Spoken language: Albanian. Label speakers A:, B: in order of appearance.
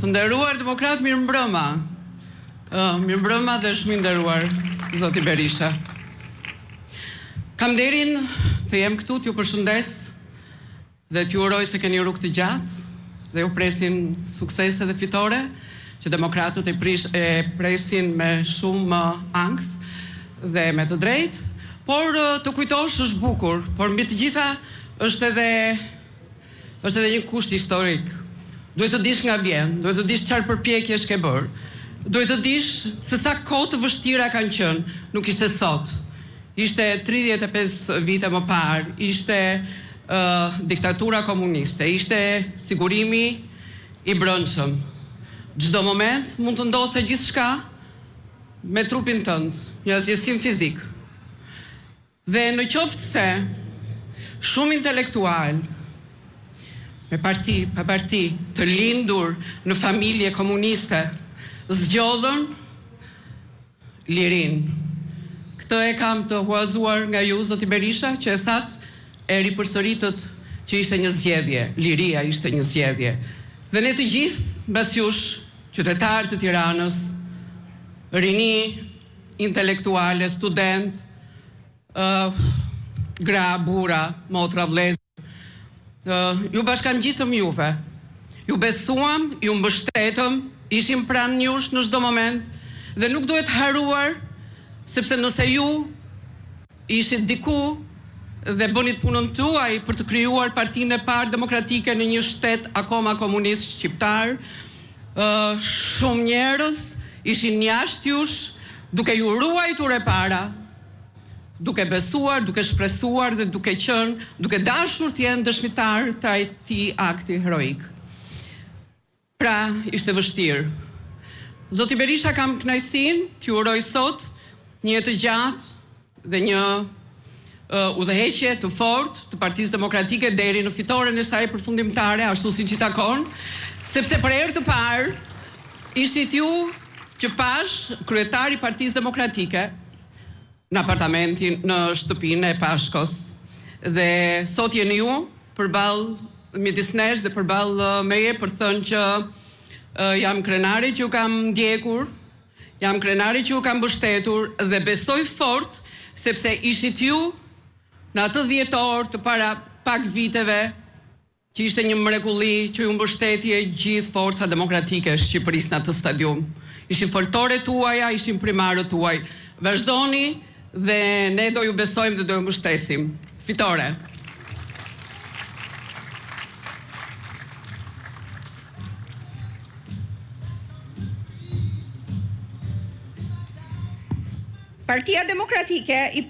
A: Të nderuar demokrat, mirëmbrëma. Mirëmbrëma dhe shumë i nderuar zoti Berisha. Kam nderin të jem këtu t'ju përshëndes dhe t'ju uroj se keni rrugë të gjatë dhe ju presin suksese dhe fitore, që demokratët e presin me shumë ankth dhe me të drejtë, por të kujtosh është bukur, por mbi të gjitha është edhe një kusht historik. Duhet të dish nga vjen, duhet të dish çfarë përpjekjesh ke bërë, duhet të dish se sa kohë të vështira kanë qenë, nuk ishte sot. Ishte 35 vite më parë, ishte diktatura komuniste, ishte sigurimi i brendshëm. Çdo moment mund të ndodhte gjithçka me trupin tënd, një asgjësim fizik. Dhe në qoftë se shumë intelektual, me parti, pa parti, të lindur në familje komuniste, zgjodhën lirin. Këtë e kam të huazuar nga ju, zoti Berisha, që e thatë e ripërsëritët që ishte një zgjedhje, liria ishte një zgjedhje. Dhe ne të gjithë, mbas jush, qytetarë të Tiranës, rini, intelektuale, student, gra, bura, motra, vlezë, ju bashkam gjitëm juve, ju besuam, ju mbështetëm, ishim pranë njush në çdo moment, dhe nuk duhet haruar, sepse nëse ju ishit diku dhe bënit punën tuaj për të krijuar partinë e parë demokratike në një shtet akoma komunist shqiptar, shumë njerëz ishin jashtë jush, duke ju ruajtur e para, duke besuar, duke shpresuar dhe duke dashur të jenë dëshmitar të atij akti heroik. Pra, ishte vështirë. Zoti Berisha, kam kënaqësinë t'ju uroj sot një jetë të gjatë dhe një udhëheqje të fortë të Partisë Demokratike deri në fitoren e saj përfundimtare, ashtu siç i takon, sepse për herë të parë ishit ju që pash kryetari i Partisë Demokratike në apartamentin, në shtëpinë e Pashkos. Dhe sot jeni ju përballë midis nesh dhe përballë meje për të thënë që jam krenari që ju kam ndjekur, jam krenari që ju kam mbështetur dhe besoj fort sepse ishit ju në atë 10 orë të para pak viteve që ishte një mrekulli që ju mbështetje gjithë forca demokratike e Shqipërisë në atë stadium. Ishin foltore tuaja, ishin primarët tuaj. Vazhdoni dhe ne do ju besojmë dhe do ju mbështesim. Fitore!
B: Partia Demokratike i